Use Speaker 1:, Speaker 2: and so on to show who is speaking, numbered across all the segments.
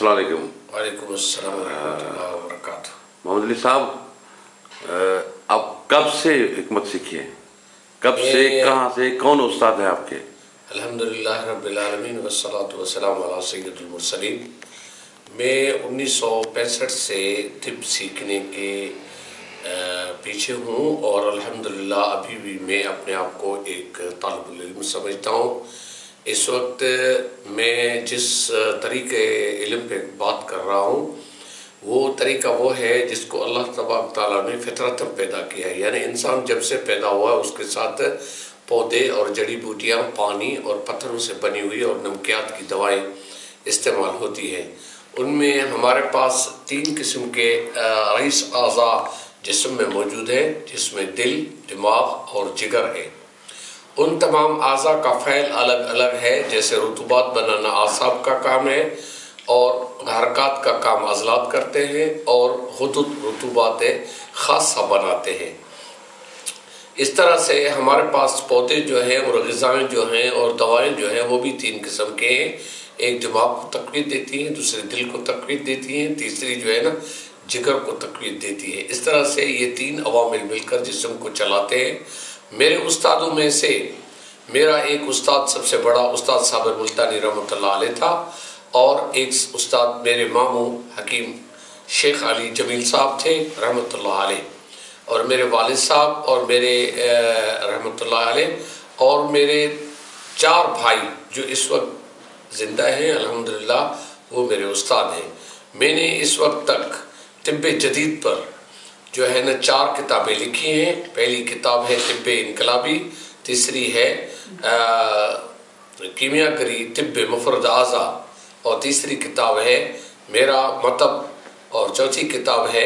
Speaker 1: अस्सलाम वालेकुम।
Speaker 2: वालेकुम अस्सलाम वरहमतुल्लाहि वबरकातुहू।
Speaker 1: मोहम्मद अली साहब, आप कब से हिकमत सीखी है? कब से, कहाँ से, कौन उस्ताद है आपके?
Speaker 2: अल्हम्दुलिल्लाह रब्बिल आलमीन वस्सलातु वस्सलामु अला सय्यिदिल मुरसलीन। मैं 1965 से तिब सीखने के पीछे हूँ और अल्हम्दुलिल्लाह अभी भी मैं अपने आप को एक तालिबुल इल्म समझता हूँ। इस वक्त मैं जिस तरीके इल्म पे बात कर रहा हूँ वो तरीका वो है जिसको अल्लाह तबारक तआला ने फितरतन पैदा किया है। यानी इंसान जब से पैदा हुआ उसके साथ पौधे और जड़ी बूटियाँ, पानी और पत्थरों से बनी हुई और नमकियात की दवाएं इस्तेमाल होती हैं। उनमें हमारे पास 3 किस्म के रईस आज़ा जिस्म में मौजूद है, जिसमें दिल, दिमाग और जिगर है। उन तमाम आज़ा का फ़ैल अलग अलग है। जैसे रुतूबात बनाना आसाब का काम है और हरकत का काम अज़लात करते हैं और हुदूद रुतूबात ख़ासा बनाते हैं। इस तरह से हमारे पास पौधे जो हैं और ग़िज़ाएँ जो हैं और दवाएं जो हैं वो भी 3 किस्म के हैं। एक दिमाग को तक़वीत देती हैं, दूसरी दिल को तक़वीत देती हैं, तीसरी जो है ना जिगर को तक़वीत देती है। इस तरह से ये 3 अवामिल मिलकर जिस्म को चलाते हैं। मेरे उस्तादों में से मेरा एक उस्ताद सबसे बड़ा उस्ताद साबिर मुल्तानी रहमतुल्लाह अलैह था और एक उस्ताद मेरे मामू हकीम शेख अली जमील साहब थे रहमतुल्लाह अलैह और मेरे वालिद साहब और मेरे रहमतुल्लाह अलैह और मेरे 4 भाई जो इस वक्त ज़िंदा हैं अल्हम्दुलिल्लाह, वो मेरे उस्ताद हैं। मैंने इस वक्त तक तिब्बे जदीद पर जो है ना 4 किताबें लिखी हैं। पहली किताब है तिब्बे इनकलाबी, तीसरी है कीमियागरी तिब्बे मुफरद आज़ा और तीसरी किताब है मेरा मतलब और चौथी किताब है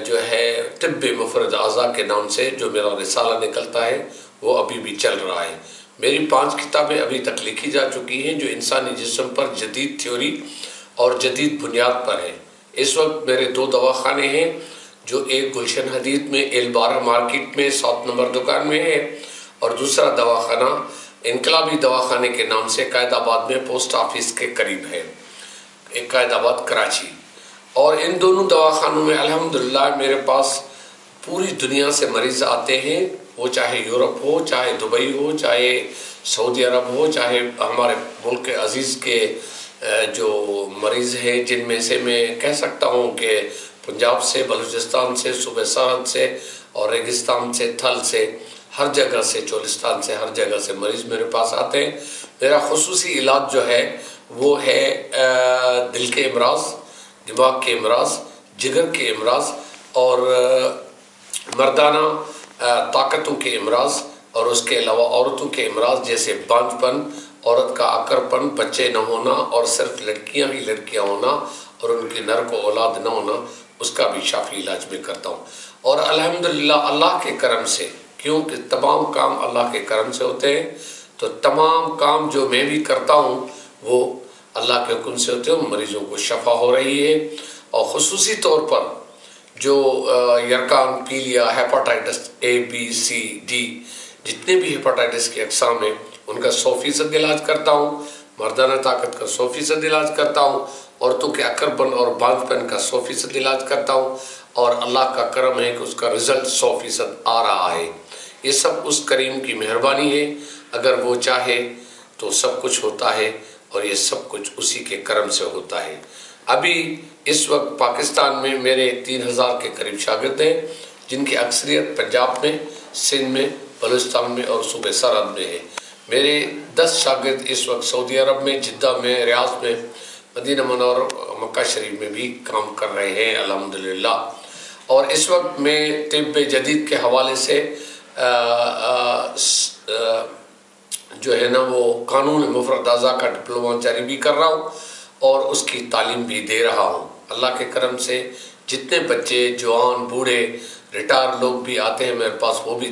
Speaker 2: जो है तिब्बे मुफरद आज़ा के नाम से जो मेरा रिसाला निकलता है वो अभी भी चल रहा है। मेरी 5 किताबें अभी तक लिखी जा चुकी हैं जो इंसानी जिस्म पर जदीद थ्योरी और जदीद बुनियाद पर है। इस वक्त मेरे 2 दवाखाने हैं जो एक गुलशन हदीद में एल12 मार्केट में 7 नंबर दुकान में है और दूसरा दवाखाना इनकलाबी दवाखाने के नाम से कायदाबाद में पोस्ट ऑफिस के करीब है, एक कायदाबाद कराची। और इन दोनों दवाखानों में अल्हम्दुलिल्लाह मेरे पास पूरी दुनिया से मरीज़ आते हैं, वो चाहे यूरोप हो, चाहे दुबई हो, चाहे सऊदी अरब हो, चाहे हमारे मुल्क अज़ीज़ के जो मरीज़ हैं जिनमें से मैं कह सकता हूँ कि पंजाब से, बलूचिस्तान से, सूबे सरहद से और रेगिस्तान से, थल से, हर जगह से, चोलिस्तान से, हर जगह से मरीज़ मेरे पास आते हैं। मेरा खुसूसी इलाज जो है वो है दिल के अमराज, दिमाग के अमराज, जिगर के अमराज और मर्दाना ताकतों के अमराज और उसके अलावा औरतों के अमराज जैसे बांझपन, औरत का आकरपन, बच्चे न होना और सिर्फ लड़कियां ही लड़कियां होना और उनकी नर को औलाद न होना, उसका भी शाफी इलाज में करता हूँ। और अल्हम्दुलिल्लाह अल्लाह के करम से, क्योंकि तमाम काम अल्लाह के करम से होते हैं, तो तमाम काम जो मैं भी करता हूँ वो अल्लाह के हुक्म से होते हैं। मरीज़ों को शफा हो रही है और ख़ुसूसी तौर पर जो यरकान, पीलिया, hepatitis A, B, C, D जितने भी हेपाटाइटिस की अक़साम हैं उनका 100% इलाज करता हूँ। मर्दाना ताकत का 100% इलाज करता हूँ। औरतों के अकरपन और बांझपन का 100% इलाज करता हूँ और अल्लाह का करम है कि उसका रिज़ल्ट 100% आ रहा है। ये सब उस करीम की मेहरबानी है, अगर वो चाहे तो सब कुछ होता है और ये सब कुछ उसी के करम से होता है। अभी इस वक्त पाकिस्तान में मेरे 3000 के करीब शागिर्द हैं जिनकी अक्सरियत पंजाब में, सिंध में, बलूचिस्तान में और सूबे सरहद में है। मेरे 10 शागिर्द इस वक्त सऊदी अरब में, जिद्दा में, रियाद में, मदीना मुनव्वरा, मक्का शरीफ में भी काम कर रहे हैं अल्हम्दुलिल्लाह। और इस वक्त मैं तिब्बे जदीद के हवाले से जो है ना वो कानून मुफरद आज़ा का डिप्लोमा जारी भी कर रहा हूँ और उसकी तालीम भी दे रहा हूँ। अल्लाह के करम से जितने बच्चे, जवान, बूढ़े, रिटायर लोग भी आते हैं मेरे पास, वो भी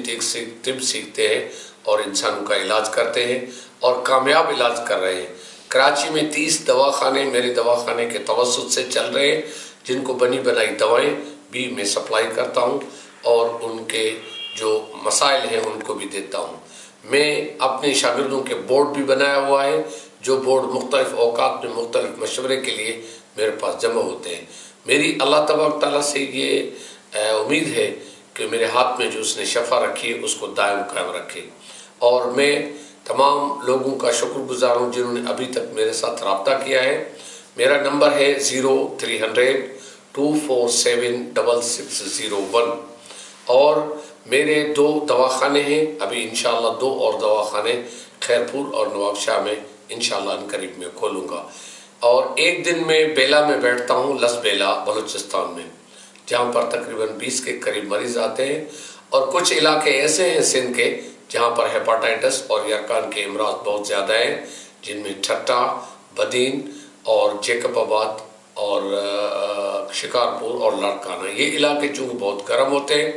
Speaker 2: तिब सीखते हैं और इंसानों का इलाज करते हैं और कामयाब इलाज कर रहे हैं। कराची में 30 दवाखाने मेरे दवाखाने के तवस्सुत से चल रहे हैं जिनको बनी बनाई दवाएं भी मैं सप्लाई करता हूं और उनके जो मसाइल हैं उनको भी देता हूं। मैं अपने शागिर्दों के बोर्ड भी बनाया हुआ है جو بورڈ مختلف اوقات میں مختلف مشورے کے لیے میرے پاس جمع ہوتے ہیں. میری اللہ تبارک تعالیٰ سے یہ امید ہے کہ میرے ہاتھ میں جو اس نے شفا رکھی ہے اس کو دائم قائم رکھے. اور میں تمام لوگوں کا شکر گزار ہوں جنہوں نے ابھی تک میرے ساتھ رابطہ کیا ہے. میرا نمبر ہے 0300-247-6601 اور میرے 2 دواخانے ہیں. ابھی انشاءاللہ 2 اور دواخانے خیرپور اور نواب شاہ میں انشاءاللہ ان قریب میں کھولوں گا. اور ایک دن میں بیلا میں بیٹھتا ہوں، لس بیلا بلوچستان میں، جہاں پر تقریباً 20 کے قریب مریض آتے ہیں. اور کچھ علاقے ایسے ہیں سندھ کے جہاں پر ہیپاٹائٹس اور یرکان کے امراض بہت زیادہ ہیں، جن میں ٹھٹا، بدین اور جیکب آباد اور شکارپور اور لاڑکانہ، یہ علاقے چونکہ بہت گرم ہوتے ہیں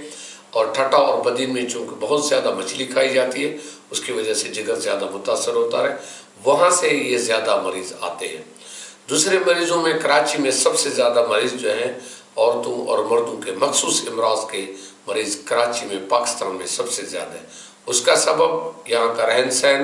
Speaker 2: اور ٹھٹا اور بدین میں چونکہ بہت زیادہ مچھلی کھائی جاتی ہے، اس کی وجہ سے جگر زیادہ متاثر ہوتا ہے، وہاں سے یہ زیادہ مریض آتے ہیں. دوسرے مریضوں میں کراچی میں سب سے زیادہ مریض جو ہیں عورتوں اور مردوں کے مخصوص امراض کے مریض کراچی میں، پاکستان میں سب سے زیادہ ہے. اس کا سبب یہاں کا رہن سہن،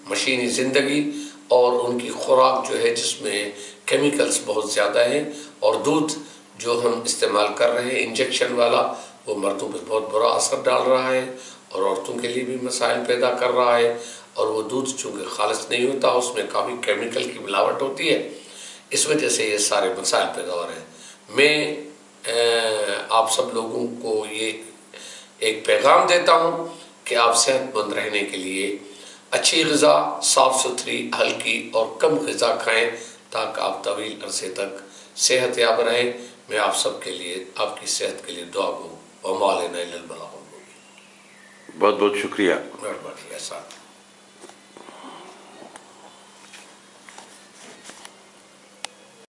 Speaker 2: مشینی زندگی اور ان کی خوراک جو ہے جس میں کیمیکلز بہت زیادہ ہیں، اور دودھ جو ہم استعمال کر رہے ہیں انجیکشن والا، وہ مردوں پہ بہت برا اثر ڈال رہا ہے اور عورتوں کے لیے بھی مسائل پیدا کر رہا ہے. اور وہ دودھ چونکہ خالص نہیں ہوتا، اس میں کافی کیمیکل کی ملاوٹ ہوتی ہے، اس وجہ سے یہ سارے مسائل پیدا ہو رہے ہیں. میں آپ سب لوگوں کو یہ ایک پیغام دیتا ہوں کہ آپ صحت مند رہنے کے لیے اچھی غذا، صاف ستھری، ہلکی اور کم غذا کھائیں تاکہ آپ طویل عرصے تک صحت یاب رہیں. میں آپ سب کے لیے، آپ کی صحت کے لیے دعا گو. وما علینا الا البلاغ المبین.
Speaker 1: بہت بہت شکریہ.
Speaker 2: مہربانی. ایسا